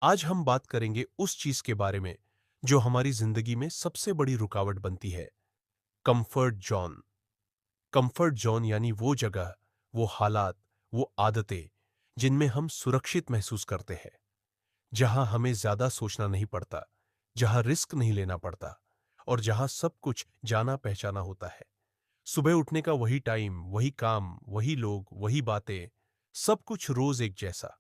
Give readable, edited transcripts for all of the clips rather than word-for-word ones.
आज हम बात करेंगे उस चीज के बारे में जो हमारी जिंदगी में सबसे बड़ी रुकावट बनती है। Comfort zone. कंफर्ट जोन यानी वो जगह, वो हालात, वो आदतें जिनमें हम सुरक्षित महसूस करते हैं, जहां हमें ज्यादा सोचना नहीं पड़ता, जहां रिस्क नहीं लेना पड़ता और जहां सब कुछ जाना पहचाना होता है। सुबह उठने का वही टाइम, वही काम, वही लोग, वही बातें, सब कुछ रोज एक जैसा।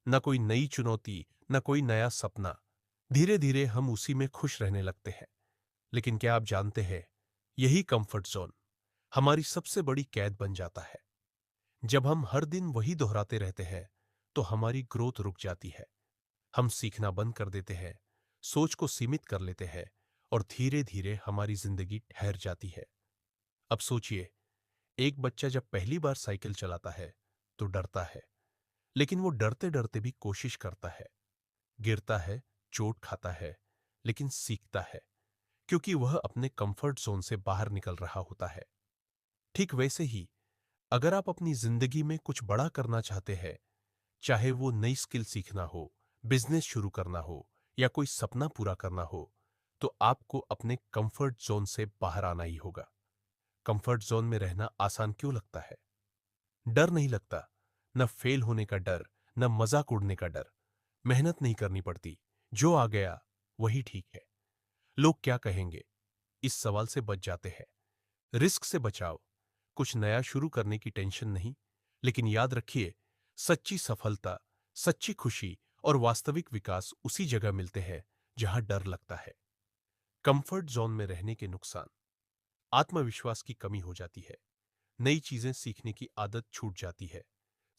न कोई नई चुनौती, न कोई नया सपना। धीरे धीरे हम उसी में खुश रहने लगते हैं। लेकिन क्या आप जानते हैं, यही कंफर्ट जोन हमारी सबसे बड़ी कैद बन जाता है। जब हम हर दिन वही दोहराते रहते हैं तो हमारी ग्रोथ रुक जाती है। हम सीखना बंद कर देते हैं, सोच को सीमित कर लेते हैं और धीरे धीरे हमारी जिंदगी ठहर जाती है। अब सोचिए, एक बच्चा जब पहली बार साइकिल चलाता है तो डरता है, लेकिन वो डरते डरते भी कोशिश करता है। गिरता है, चोट खाता है, लेकिन सीखता है, क्योंकि वह अपने कंफर्ट जोन से बाहर निकल रहा होता है। ठीक वैसे ही, अगर आप अपनी जिंदगी में कुछ बड़ा करना चाहते हैं, चाहे वो नई स्किल सीखना हो, बिजनेस शुरू करना हो या कोई सपना पूरा करना हो, तो आपको अपने कंफर्ट जोन से बाहर आना ही होगा। कंफर्ट जोन में रहना आसान क्यों लगता है? डर नहीं लगता, न फेल होने का डर, न मजाक उड़ने का डर। मेहनत नहीं करनी पड़ती, जो आ गया वही ठीक है। लोग क्या कहेंगे, इस सवाल से बच जाते हैं। रिस्क से बचाओ, कुछ नया शुरू करने की टेंशन नहीं। लेकिन याद रखिए, सच्ची सफलता, सच्ची खुशी और वास्तविक विकास उसी जगह मिलते हैं जहां डर लगता है। कंफर्ट जोन में रहने के नुकसान: आत्मविश्वास की कमी हो जाती है, नई चीजें सीखने की आदत छूट जाती है,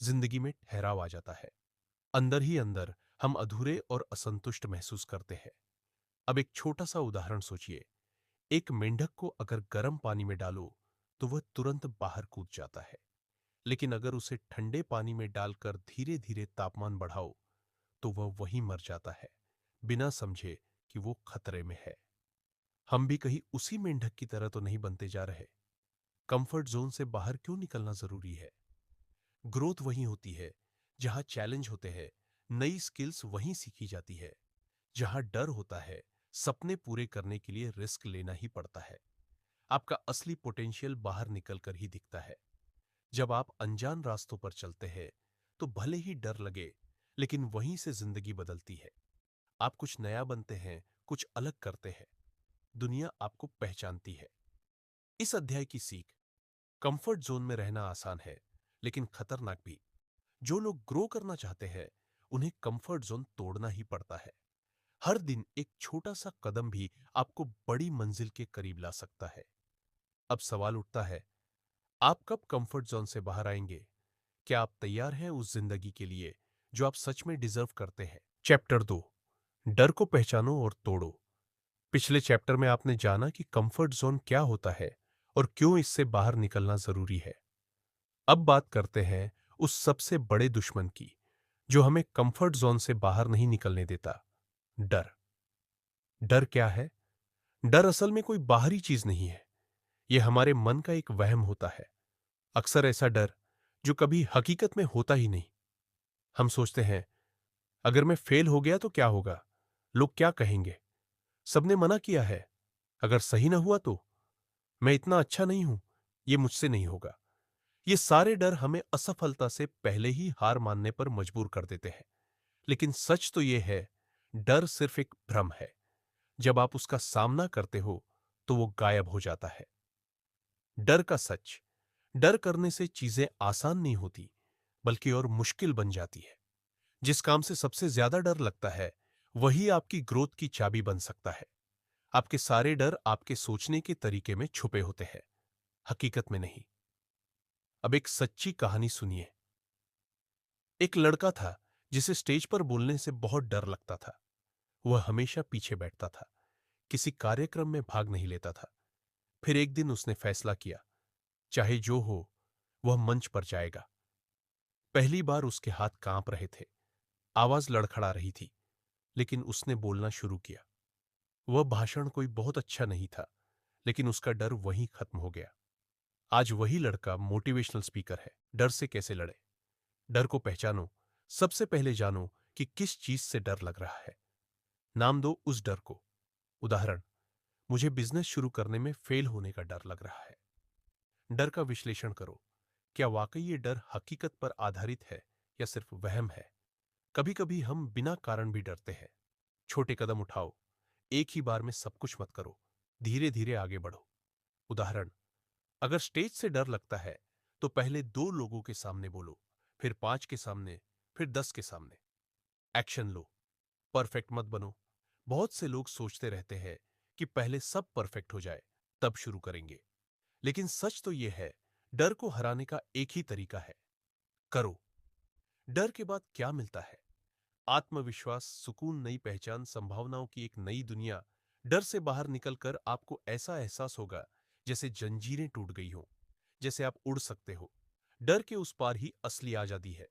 जिंदगी में ठहराव आ जाता है, अंदर ही अंदर हम अधूरे और असंतुष्ट महसूस करते हैं। अब एक छोटा सा उदाहरण सोचिए। एक मेंढक को अगर गर्म पानी में डालो तो वह तुरंत बाहर कूद जाता है, लेकिन अगर उसे ठंडे पानी में डालकर धीरे धीरे तापमान बढ़ाओ तो वह वहीं मर जाता है, बिना समझे कि वो खतरे में है। हम भी कहीं उसी मेंढक की तरह तो नहीं बनते जा रहे? कंफर्ट जोन से बाहर क्यों निकलना जरूरी है? ग्रोथ वहीं होती है जहां चैलेंज होते हैं, नई स्किल्स वहीं सीखी जाती है। जहां डर होता है, सपने पूरे करने के लिए रिस्क लेना ही पड़ता है। आपका असली पोटेंशियल बाहर निकलकर ही दिखता है। जब आप अनजान रास्तों पर चलते हैं तो भले ही डर लगे, लेकिन वहीं से जिंदगी बदलती है। आप कुछ नया बनते हैं, कुछ अलग करते हैं, दुनिया आपको पहचानती है। इस अध्याय की सीख: कंफर्ट जोन में रहना आसान है, लेकिन खतरनाक भी। जो लोग ग्रो करना चाहते हैं, उन्हें कंफर्ट जोन तोड़ना ही पड़ता है। हर दिन एक छोटा सा कदम भी आपको बड़ी मंजिल के करीब ला सकता है। अब सवाल उठता है, आप कब कंफर्ट जोन से बाहर आएंगे? क्या आप तैयार हैं उस जिंदगी के लिए जो आप सच में डिजर्व करते हैं? चैप्टर 2: डर को पहचानो और तोड़ो। पिछले चैप्टर में आपने जाना कि कंफर्ट जोन क्या होता है और क्यों इससे बाहर निकलना जरूरी है। अब बात करते हैं उस सबसे बड़े दुश्मन की जो हमें कंफर्ट जोन से बाहर नहीं निकलने देता: डर। डर क्या है? डर असल में कोई बाहरी चीज नहीं है, यह हमारे मन का एक वहम होता है। अक्सर ऐसा डर जो कभी हकीकत में होता ही नहीं। हम सोचते हैं, अगर मैं फेल हो गया तो क्या होगा? लोग क्या कहेंगे? सबने मना किया है। अगर सही ना हुआ तो? मैं इतना अच्छा नहीं हूं, ये मुझसे नहीं होगा। ये सारे डर हमें असफलता से पहले ही हार मानने पर मजबूर कर देते हैं। लेकिन सच तो यह है, डर सिर्फ एक भ्रम है। जब आप उसका सामना करते हो तो वो गायब हो जाता है। डर का सच: डर करने से चीजें आसान नहीं होती, बल्कि और मुश्किल बन जाती है। जिस काम से सबसे ज्यादा डर लगता है, वही आपकी ग्रोथ की चाबी बन सकता है। आपके सारे डर आपके सोचने के तरीके में छुपे होते हैं, हकीकत में नहीं। अब एक सच्ची कहानी सुनिए। एक लड़का था जिसे स्टेज पर बोलने से बहुत डर लगता था। वह हमेशा पीछे बैठता था, किसी कार्यक्रम में भाग नहीं लेता था। फिर एक दिन उसने फैसला किया, चाहे जो हो, वह मंच पर जाएगा। पहली बार उसके हाथ कांप रहे थे, आवाज लड़खड़ा रही थी, लेकिन उसने बोलना शुरू किया। वह भाषण कोई बहुत अच्छा नहीं था, लेकिन उसका डर वहीं खत्म हो गया। आज वही लड़का मोटिवेशनल स्पीकर है। डर से कैसे लड़े? डर को पहचानो। सबसे पहले जानो कि किस चीज से डर लग रहा है। नाम दो उस डर को। उदाहरण, मुझे बिजनेस शुरू करने में फेल होने का डर लग रहा है। डर का विश्लेषण करो। क्या वाकई ये डर हकीकत पर आधारित है या सिर्फ वहम है? कभी कभी हम बिना कारण भी डरते हैं। छोटे कदम उठाओ। एक ही बार में सब कुछ मत करो। धीरे धीरे आगे बढ़ो। उदाहरण, अगर स्टेज से डर लगता है तो पहले 2 लोगों के सामने बोलो, फिर 5 के सामने, फिर 10 के सामने। एक्शन लो। परफेक्ट मत बनो। बहुत से लोग सोचते रहते हैं कि पहले सब परफेक्ट हो जाए तब शुरू करेंगे। लेकिन सच तो यह है, डर को हराने का एक ही तरीका है, करो। डर के बाद क्या मिलता है? आत्मविश्वास, सुकून, नई पहचान, संभावनाओं की एक नई दुनिया। डर से बाहर निकलकर आपको ऐसा एहसास होगा जैसे जंजीरें टूट गई हों, जैसे आप उड़ सकते हो। डर के उस पार ही असली आजादी है।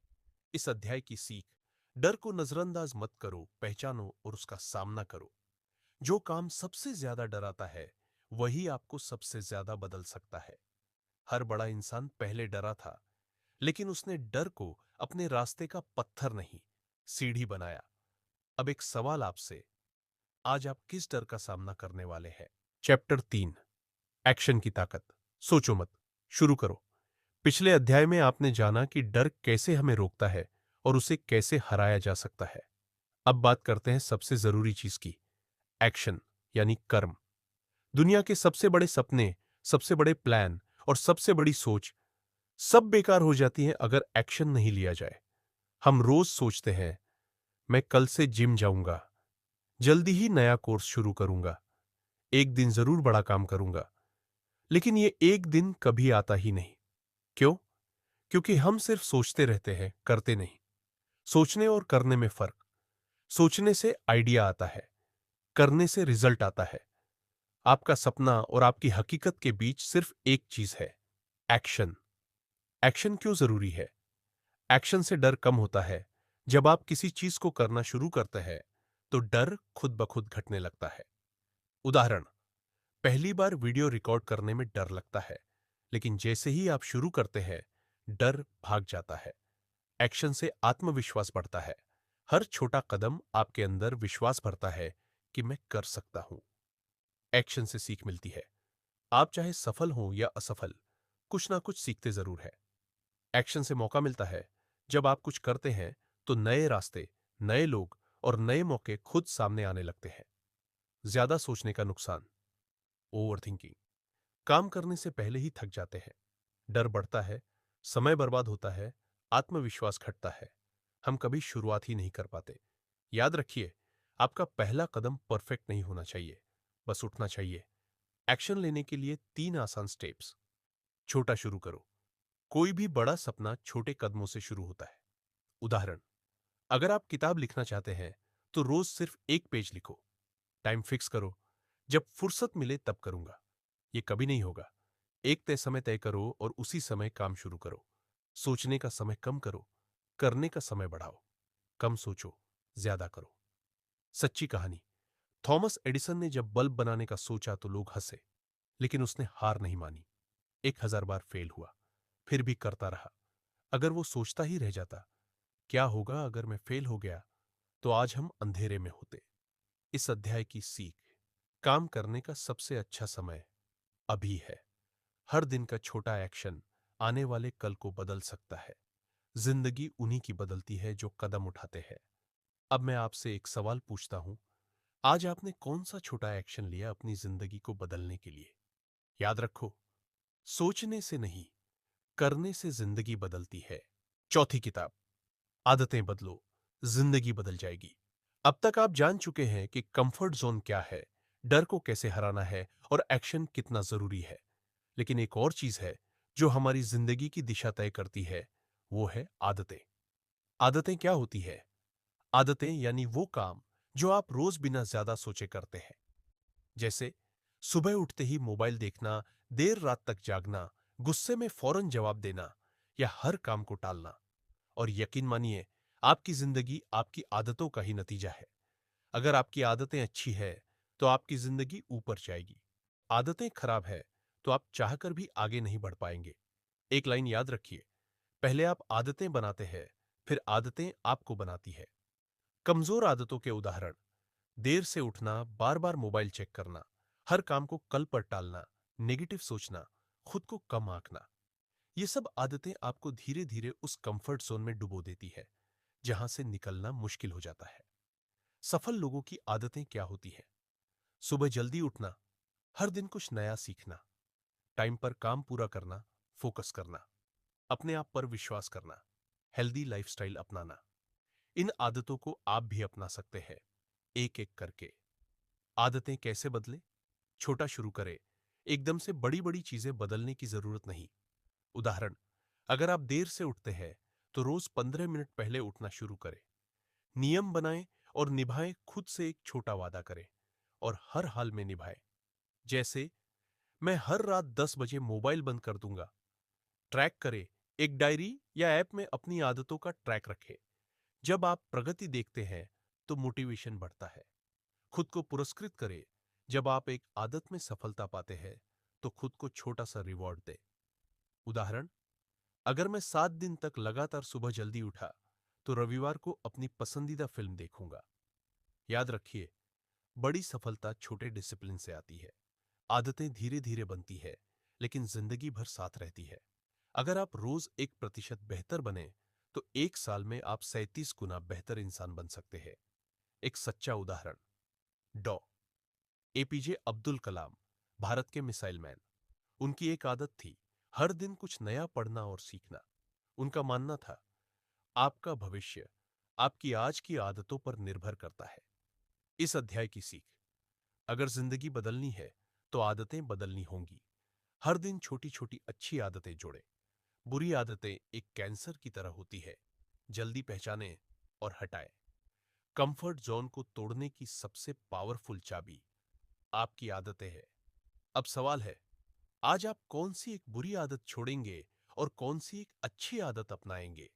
इस अध्याय की सीख, डर को नजरअंदाज मत करो, पहचानो और उसका सामना करो। जो काम सबसे ज्यादा डराता है वही आपको सबसे ज्यादा बदल सकता है। हर बड़ा इंसान पहले डरा था, लेकिन उसने डर को अपने रास्ते का पत्थर नहीं, सीढ़ी बनाया। अब एक सवाल आपसे, आज आप किस डर का सामना करने वाले हैं? चैप्टर 3, एक्शन की ताकत। सोचो मत, शुरू करो। पिछले अध्याय में आपने जाना कि डर कैसे हमें रोकता है और उसे कैसे हराया जा सकता है। अब बात करते हैं सबसे जरूरी चीज की, एक्शन यानी कर्म। दुनिया के सबसे बड़े सपने, सबसे बड़े प्लान और सबसे बड़ी सोच सब बेकार हो जाती हैं अगर एक्शन नहीं लिया जाए। हम रोज सोचते हैं, मैं कल से जिम जाऊंगा, जल्दी ही नया कोर्स शुरू करूंगा, एक दिन जरूर बड़ा काम करूंगा। लेकिन ये एक दिन कभी आता ही नहीं। क्यों? क्योंकि हम सिर्फ सोचते रहते हैं, करते नहीं। सोचने और करने में फर्क। सोचने से आइडिया आता है, करने से रिजल्ट आता है। आपका सपना और आपकी हकीकत के बीच सिर्फ एक चीज है, एक्शन। एक्शन क्यों जरूरी है? एक्शन से डर कम होता है। जब आप किसी चीज को करना शुरू करते हैं तो डर खुद ब खुद घटने लगता है। उदाहरण, पहली बार वीडियो रिकॉर्ड करने में डर लगता है, लेकिन जैसे ही आप शुरू करते हैं डर भाग जाता है। एक्शन से आत्मविश्वास बढ़ता है। हर छोटा कदम आपके अंदर विश्वास भरता है कि मैं कर सकता हूं। एक्शन से सीख मिलती है। आप चाहे सफल हो या असफल, कुछ ना कुछ सीखते जरूर है। एक्शन से मौका मिलता है। जब आप कुछ करते हैं तो नए रास्ते, नए लोग और नए मौके खुद सामने आने लगते हैं। ज्यादा सोचने का नुकसान, ओवर थिंकिंग। काम करने से पहले ही थक जाते हैं, डर बढ़ता है, समय बर्बाद होता है, आत्मविश्वास घटता है। हम कभी शुरुआत ही नहीं कर पाते। याद रखिए, आपका पहला कदम परफेक्ट नहीं होना चाहिए, बस उठना चाहिए। एक्शन लेने के लिए 3 आसान स्टेप्स। छोटा शुरू करो। कोई भी बड़ा सपना छोटे कदमों से शुरू होता है। उदाहरण, अगर आप किताब लिखना चाहते हैं तो रोज सिर्फ 1 पेज लिखो। टाइम फिक्स करो, जब फुर्सत मिले तब करूंगा। ये कभी नहीं होगा। एक तय समय तय करो और उसी समय काम शुरू करो। सोचने का समय कम करो, करने का समय बढ़ाओ। कम सोचो, ज्यादा करो। सच्ची कहानी, थॉमस एडिसन ने जब बल्ब बनाने का सोचा तो लोग हंसे, लेकिन उसने हार नहीं मानी। 1000 बार फेल हुआ, फिर भी करता रहा। अगर वो सोचता ही रह जाता, क्या होगा अगर मैं फेल हो गया, तो आज हम अंधेरे में होते। इस अध्याय की सीख, काम करने का सबसे अच्छा समय अभी है। हर दिन का छोटा एक्शन आने वाले कल को बदल सकता है। जिंदगी उन्हीं की बदलती है जो कदम उठाते हैं। अब मैं आपसे एक सवाल पूछता हूं, आज आपने कौन सा छोटा एक्शन लिया अपनी जिंदगी को बदलने के लिए? याद रखो, सोचने से नहीं, करने से जिंदगी बदलती है। चौथी किताब, आदतें बदलो, जिंदगी बदल जाएगी। अब तक आप जान चुके हैं कि कंफर्ट जोन क्या है, डर को कैसे हराना है और एक्शन कितना जरूरी है। लेकिन एक और चीज है जो हमारी जिंदगी की दिशा तय करती है, वो है आदतें। आदतें क्या होती है? आदतें यानी वो काम जो आप रोज बिना ज्यादा सोचे करते हैं। जैसे सुबह उठते ही मोबाइल देखना, देर रात तक जागना, गुस्से में फौरन जवाब देना या हर काम को टालना। और यकीन मानिए, आपकी जिंदगी आपकी आदतों का ही नतीजा है। अगर आपकी आदतें अच्छी है तो आपकी जिंदगी ऊपर जाएगी। आदतें खराब है तो आप चाहकर भी आगे नहीं बढ़ पाएंगे। एक लाइन याद रखिए, पहले आप आदतें बनाते हैं, फिर आदतें आपको बनाती है। कमजोर आदतों के उदाहरण: देर से उठना, बार बार मोबाइल चेक करना, हर काम को कल पर टालना, नेगेटिव सोचना, खुद को कम आंकना। ये सब आदतें आपको धीरे धीरे उस कंफर्ट जोन में डुबो देती है जहां से निकलना मुश्किल हो जाता है। सफल लोगों की आदतें क्या होती है? सुबह जल्दी उठना, हर दिन कुछ नया सीखना, टाइम पर काम पूरा करना, फोकस करना, अपने आप पर विश्वास करना, हेल्दी लाइफस्टाइल अपनाना। इन आदतों को आप भी अपना सकते हैं, एक एक करके। आदतें कैसे बदलें? छोटा शुरू करें। एकदम से बड़ी बड़ी चीजें बदलने की जरूरत नहीं। उदाहरण: अगर आप देर से उठते हैं तो रोज 15 मिनट पहले उठना शुरू करें। नियम बनाएं और निभाएं। खुद से एक छोटा वादा करें और हर हाल में निभाएं। जैसे, मैं हर रात 10 बजे मोबाइल बंद कर दूंगा। ट्रैक करें। एक डायरी या ऐप में अपनी आदतों का ट्रैक रखें। जब आप प्रगति देखते हैं तो मोटिवेशन बढ़ता है। खुद को पुरस्कृत करें। जब आप एक आदत में सफलता पाते हैं तो खुद को छोटा सा रिवॉर्ड दें। उदाहरण: अगर मैं 7 दिन तक लगातार सुबह जल्दी उठा तो रविवार को अपनी पसंदीदा फिल्म देखूंगा। याद रखिए, बड़ी सफलता छोटे डिसिप्लिन से आती है। आदतें धीरे धीरे बनती है, लेकिन जिंदगी भर साथ रहती है। अगर आप रोज 1% बेहतर बने तो 1 साल में आप 37 गुना बेहतर इंसान बन सकते हैं। एक सच्चा उदाहरण: डॉ एपीजे अब्दुल कलाम, भारत के मिसाइल मैन। उनकी एक आदत थी, हर दिन कुछ नया पढ़ना और सीखना। उनका मानना था, आपका भविष्य आपकी आज की आदतों पर निर्भर करता है। इस अध्याय की सीख: अगर जिंदगी बदलनी है तो आदतें बदलनी होंगी। हर दिन छोटी छोटी अच्छी आदतें जोड़ें। बुरी आदतें एक कैंसर की तरह होती है, जल्दी पहचानें और हटाएं। कंफर्ट जोन को तोड़ने की सबसे पावरफुल चाबी आपकी आदतें हैं। अब सवाल है, आज आप कौन सी एक बुरी आदत छोड़ेंगे और कौन सी एक अच्छी आदत अपनाएंगे?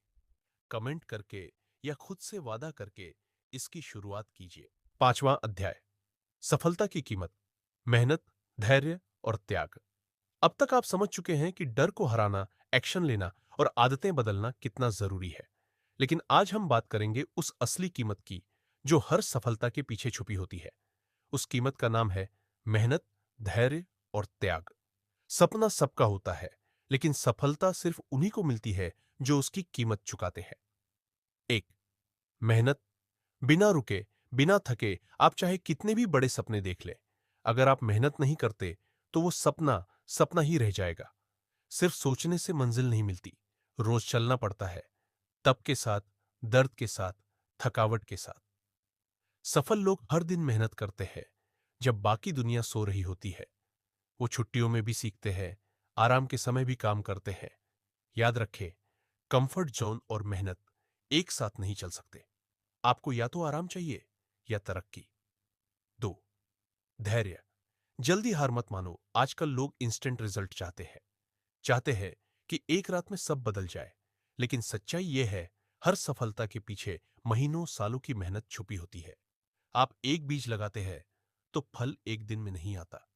कमेंट करके या खुद से वादा करके इसकी शुरुआत कीजिए। 5वां अध्याय: सफलता की कीमत, मेहनत, धैर्य और त्याग। अब तक आप समझ चुके हैं कि डर को हराना, एक्शन लेना और आदतें बदलना कितना जरूरी है। लेकिन आज हम बात करेंगे उस असली कीमत की जो हर सफलता के पीछे छुपी होती है। उस कीमत का नाम है मेहनत, धैर्य और त्याग। सपना सबका होता है, लेकिन सफलता सिर्फ उन्हीं को मिलती है जो उसकी कीमत चुकाते हैं। एक, मेहनत। बिना रुके, बिना थके आप चाहे कितने भी बड़े सपने देख लें, अगर आप मेहनत नहीं करते तो वो सपना सपना ही रह जाएगा। सिर्फ सोचने से मंजिल नहीं मिलती, रोज चलना पड़ता है, तप के साथ, दर्द के साथ, थकावट के साथ। सफल लोग हर दिन मेहनत करते हैं, जब बाकी दुनिया सो रही होती है। वो छुट्टियों में भी सीखते हैं, आराम के समय भी काम करते हैं। याद रखें, कंफर्ट जोन और मेहनत एक साथ नहीं चल सकते। आपको या तो आराम चाहिए या तरक्की। 2, धैर्य। जल्दी हार मत मानो। आजकल लोग इंस्टेंट रिजल्ट चाहते हैं कि एक रात में सब बदल जाए। लेकिन सच्चाई यह है, हर सफलता के पीछे महीनों सालों की मेहनत छुपी होती है। आप एक बीज लगाते हैं तो फल एक दिन में नहीं आता।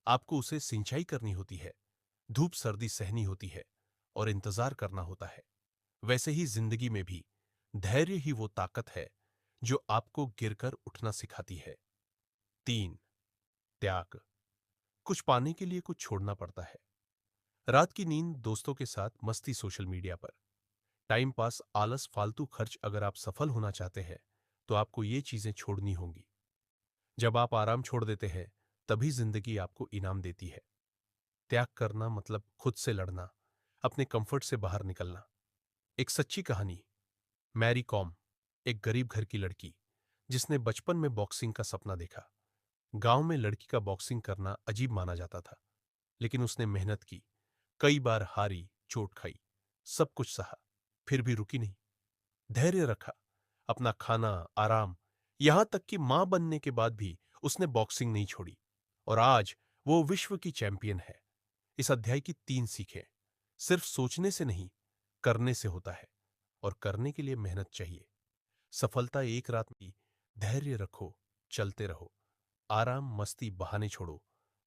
आपको उसे सिंचाई करनी होती है, धूप सर्दी सहनी होती है और इंतजार करना होता है। वैसे ही जिंदगी में भी धैर्य ही वो ताकत है जो आपको गिरकर उठना सिखाती है। 3, त्याग। कुछ पाने के लिए कुछ छोड़ना पड़ता है। रात की नींद, दोस्तों के साथ मस्ती, सोशल मीडिया पर टाइम पास, आलस, फालतू खर्च। अगर आप सफल होना चाहते हैं तो आपको ये चीजें छोड़नी होंगी। जब आप आराम छोड़ देते हैं तभी जिंदगी आपको इनाम देती है। त्याग करना मतलब खुद से लड़ना, अपने कंफर्ट से बाहर निकलना। एक सच्ची कहानी: मैरी कॉम, एक गरीब घर की लड़की जिसने बचपन में बॉक्सिंग का सपना देखा। गांव में लड़की का बॉक्सिंग करना अजीब माना जाता था, लेकिन उसने मेहनत की, कई बार हारी, चोट खाई, सब कुछ सहा, फिर भी रुकी नहीं। धैर्य रखा, अपना खाना, आराम, यहां तक कि मां बनने के बाद भी उसने बॉक्सिंग नहीं छोड़ी। और आज वो विश्व की चैंपियन है। इस अध्याय की 3 सीखें: सिर्फ सोचने से नहीं, करने से होता है, और करने के लिए मेहनत चाहिए। सफलता एक रात में। धैर्य रखो, चलते रहो, आराम, मस्ती, बहाने छोड़ो,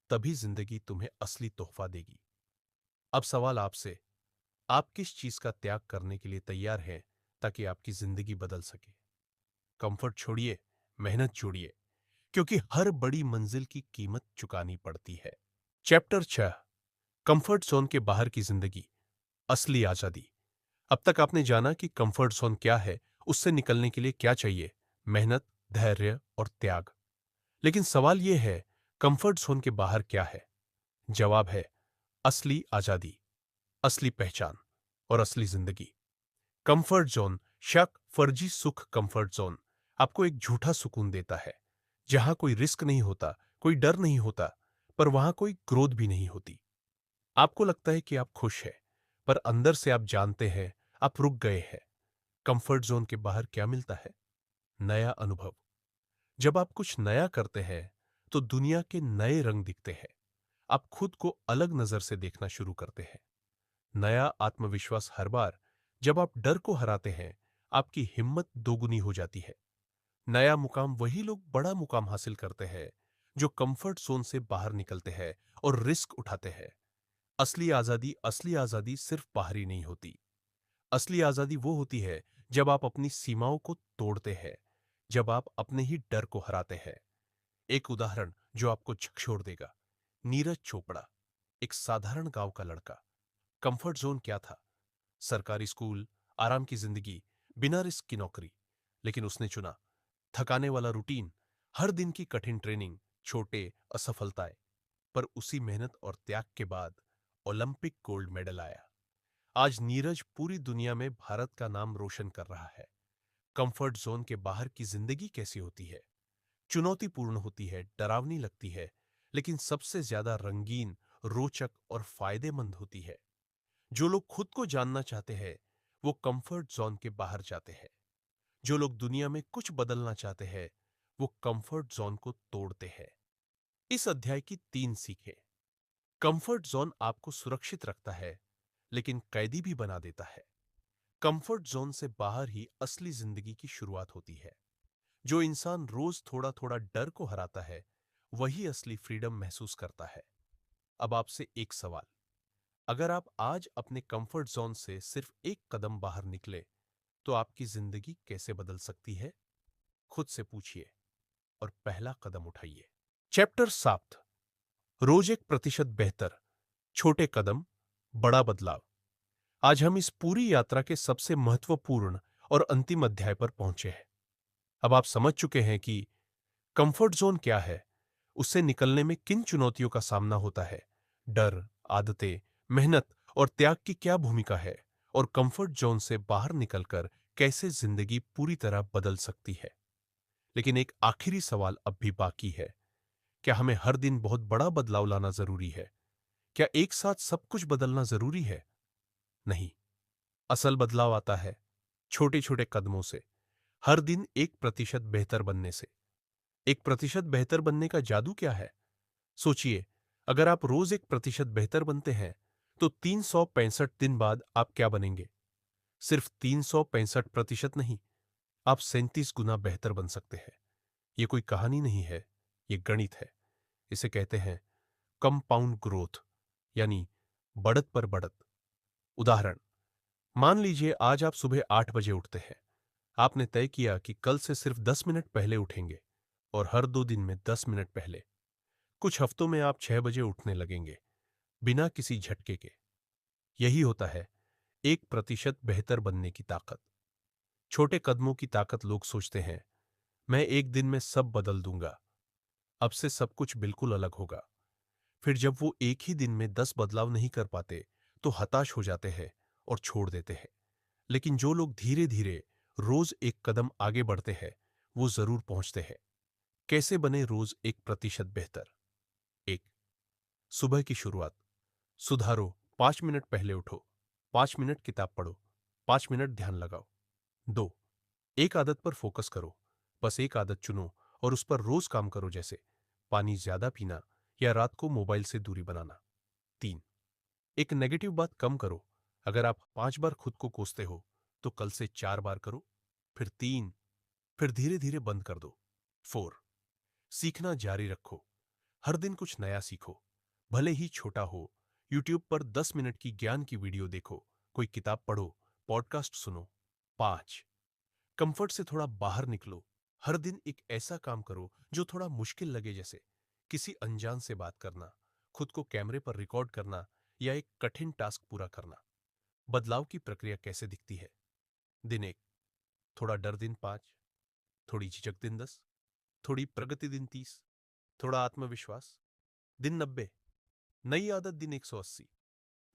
तभी जिंदगी तुम्हें असली तोहफा देगी। अब सवाल आपसे, आप किस चीज का त्याग करने के लिए तैयार हैं ताकि आपकी जिंदगी बदल सके? कंफर्ट छोड़िए, मेहनत जोड़िए, क्योंकि हर बड़ी मंजिल की कीमत चुकानी पड़ती है। चैप्टर 6, कंफर्ट जोन के बाहर की जिंदगी, असली आजादी। अब तक आपने जाना कि कंफर्ट जोन क्या है, उससे निकलने के लिए क्या चाहिए, मेहनत, धैर्य और त्याग। लेकिन सवाल यह है, कंफर्ट जोन के बाहर क्या है? जवाब है असली आजादी, असली पहचान और असली जिंदगी। कंफर्ट जोन, शक, फर्जी सुख। कंफर्ट जोन आपको एक झूठा सुकून देता है, जहां कोई रिस्क नहीं होता, कोई डर नहीं होता, पर वहां कोई ग्रोथ भी नहीं होती। आपको लगता है कि आप खुश हैं, पर अंदर से आप जानते हैं आप रुक गए हैं। कंफर्ट जोन के बाहर क्या मिलता है? नया अनुभव। जब आप कुछ नया करते हैं, तो दुनिया के नए रंग दिखते हैं। आप खुद को अलग नजर से देखना शुरू करते हैं। नया आत्मविश्वास। हर बार जब आप डर को हराते हैं, आपकी हिम्मत दोगुनी हो जाती है। नया मुकाम। वही लोग बड़ा मुकाम हासिल करते हैं जो कंफर्ट जोन से बाहर निकलते हैं और रिस्क उठाते हैं। असली आजादी सिर्फ बाहरी नहीं होती। असली आजादी वो होती है जब आप अपनी सीमाओं को तोड़ते हैं, जब आप अपने ही डर को हराते हैं। एक उदाहरण जो आपको झकझोर देगा। नीरज चोपड़ा, एक साधारण गांव का लड़का। कंफर्ट जोन क्या था? सरकारी स्कूल, आराम की जिंदगी, बिना रिस्क की नौकरी। लेकिन उसने चुना थकाने वाला रूटीन, हर दिन की कठिन ट्रेनिंग, छोटे असफलताएं। पर उसी मेहनत और त्याग के बाद ओलंपिक गोल्ड मेडल आया। आज नीरज पूरी दुनिया में भारत का नाम रोशन कर रहा है। कंफर्ट जोन के बाहर की जिंदगी कैसी होती है? चुनौतीपूर्ण होती है, डरावनी लगती है, लेकिन सबसे ज्यादा रंगीन, रोचक और फायदेमंद होती है। जो लोग खुद को जानना चाहते हैं, वो कंफर्ट जोन के बाहर जाते हैं। जो लोग दुनिया में कुछ बदलना चाहते हैं, वो कंफर्ट जोन को तोड़ते हैं। इस अध्याय की 3 सीखें। कंफर्ट जोन आपको सुरक्षित रखता है, लेकिन कैदी भी बना देता है। कंफर्ट जोन से बाहर ही असली जिंदगी की शुरुआत होती है। जो इंसान रोज थोड़ा थोड़ा डर को हराता है, वही असली फ्रीडम महसूस करता है। अब आपसे एक सवाल। अगर आप आज अपने कंफर्ट जोन से सिर्फ एक कदम बाहर निकले, तो आपकी जिंदगी कैसे बदल सकती है? खुद से पूछिए और पहला कदम उठाइए। चैप्टर 7, रोज 1% बेहतर, छोटे कदम, बड़ा बदलाव। आज हम इस पूरी यात्रा के सबसे महत्वपूर्ण और अंतिम अध्याय पर पहुंचे हैं। अब आप समझ चुके हैं कि कंफर्ट जोन क्या है, उससे निकलने में किन चुनौतियों का सामना होता है, डर, आदतें, मेहनत और त्याग की क्या भूमिका है, और कंफर्ट जोन से बाहर निकलकर कैसे जिंदगी पूरी तरह बदल सकती है। लेकिन एक आखिरी सवाल अब भी बाकी है। क्या हमें हर दिन बहुत बड़ा बदलाव लाना जरूरी है? क्या एक साथ सब कुछ बदलना जरूरी है? नहीं। असल बदलाव आता है छोटे छोटे कदमों से, हर दिन 1% बेहतर बनने से। 1% बेहतर बनने का जादू क्या है? सोचिए, अगर आप रोज 1% बेहतर बनते हैं, तो 365 दिन बाद आप क्या बनेंगे? सिर्फ 365% नहीं, आप 37 गुना बेहतर बन सकते हैं। ये कोई कहानी नहीं है, ये गणित है। इसे कहते हैं कंपाउंड ग्रोथ, यानी बढ़त पर बढ़त। उदाहरण, मान लीजिए आज आप सुबह 8 बजे उठते हैं। आपने तय किया कि कल से सिर्फ 10 मिनट पहले उठेंगे, और हर 2 दिन में 10 मिनट पहले। कुछ हफ्तों में आप 6 बजे उठने लगेंगे, बिना किसी झटके के। यही होता है 1% बेहतर बनने की ताकत। छोटे कदमों की ताकत। लोग सोचते हैं, मैं एक दिन में सब बदल दूंगा, अब से सब कुछ बिल्कुल अलग होगा। फिर जब वो एक ही दिन में 10 बदलाव नहीं कर पाते, तो हताश हो जाते हैं और छोड़ देते हैं। लेकिन जो लोग धीरे धीरे रोज एक कदम आगे बढ़ते हैं, वो जरूर पहुंचते हैं। कैसे बने रोज 1% बेहतर? एक, सुबह की शुरुआत सुधारो। 5 मिनट पहले उठो, 5 मिनट किताब पढ़ो, 5 मिनट ध्यान लगाओ। 2, एक आदत पर फोकस करो। बस एक आदत चुनो और उस पर रोज काम करो, जैसे पानी ज्यादा पीना या रात को मोबाइल से दूरी बनाना। 3, एक नेगेटिव बात कम करो। अगर आप 5 बार खुद को कोसते हो, तो कल से 4 बार करो, फिर 3, फिर धीरे धीरे बंद कर दो। 4, सीखना जारी रखो। हर दिन कुछ नया सीखो, भले ही छोटा हो। यूट्यूब पर 10 मिनट की ज्ञान की वीडियो देखो, कोई किताब पढ़ो, पॉडकास्ट सुनो। 5, कंफर्ट से थोड़ा बाहर निकलो। हर दिन एक ऐसा काम करो जो थोड़ा मुश्किल लगे, जैसे किसी अनजान से बात करना, खुद को कैमरे पर रिकॉर्ड करना या एक कठिन टास्क पूरा करना। बदलाव की प्रक्रिया कैसे दिखती है? दिन 1, थोड़ा डर दिन 5, थोड़ी झिझक दिन 10, थोड़ी प्रगति दिन 30, थोड़ा आत्मविश्वास दिन 90, नई आदत दिन 180,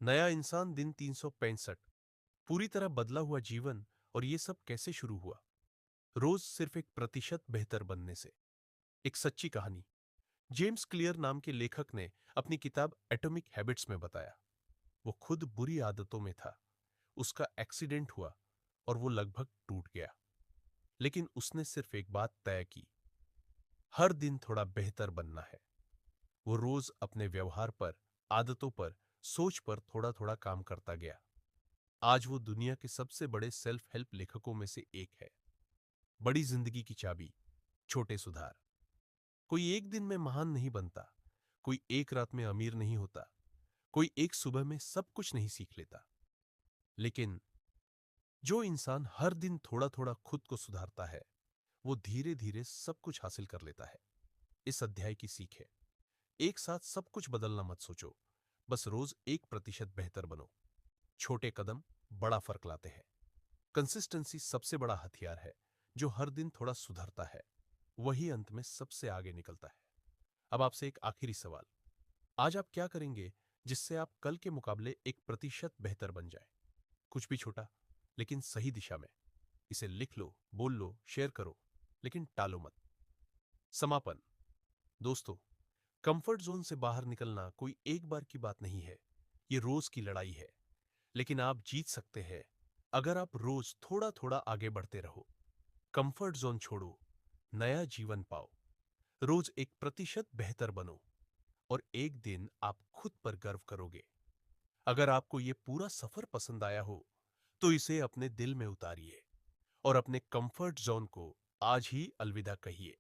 नया इंसान दिन 365, पूरी तरह बदला हुआ जीवन। और ये सब कैसे शुरू हुआ? रोज सिर्फ 1% बेहतर बनने से। एक सच्ची कहानी जेम्स क्लियर नाम के लेखक ने अपनी किताब एटॉमिक हैबिट्स में बताया। वो खुद बुरी आदतों में था, उसका एक्सीडेंट हुआ और वो लगभग टूट गया। लेकिन उसने सिर्फ एक बात तय की, हर दिन थोड़ा बेहतर बनना है। वो रोज अपने व्यवहार पर, आदतों पर, सोच पर थोड़ा थोड़ा काम करता गया। आज वो दुनिया के सबसे बड़े सेल्फ हेल्प लेखकों में से एक है। बड़ी जिंदगी की चाबी, छोटे सुधार। कोई एक दिन में महान नहीं बनता, कोई एक रात में अमीर नहीं होता, कोई एक सुबह में सब कुछ नहीं सीख लेता। लेकिन जो इंसान हर दिन थोड़ा थोड़ा खुद को सुधारता है, वो धीरे धीरे सब कुछ हासिल कर लेता है। इस अध्याय की सीख है, एक साथ सब कुछ बदलना मत सोचो, बस रोज 1% बेहतर बनो। छोटे कदम बड़ा फर्क लाते हैं। कंसिस्टेंसी सबसे बड़ा हथियार है। जो हर दिन थोड़ा सुधरता है, वही अंत में सबसे आगे निकलता है। अब आपसे एक आखिरी सवाल, आज आप क्या करेंगे जिससे आप कल के मुकाबले 1% बेहतर बन जाए? कुछ भी छोटा, लेकिन सही दिशा में। इसे लिख लो, बोल लो, शेयर करो, लेकिन टालो मत। समापन। दोस्तों, कंफर्ट जोन से बाहर निकलना कोई एक बार की बात नहीं है, ये रोज की लड़ाई है। लेकिन आप जीत सकते हैं अगर आप रोज थोड़ा थोड़ा आगे बढ़ते रहो। कंफर्ट जोन छोड़ो, नया जीवन पाओ। रोज 1% बेहतर बनो और एक दिन आप खुद पर गर्व करोगे। अगर आपको ये पूरा सफर पसंद आया हो, तो इसे अपने दिल में उतारिए और अपने कंफर्ट जोन को आज ही अलविदा कहिए।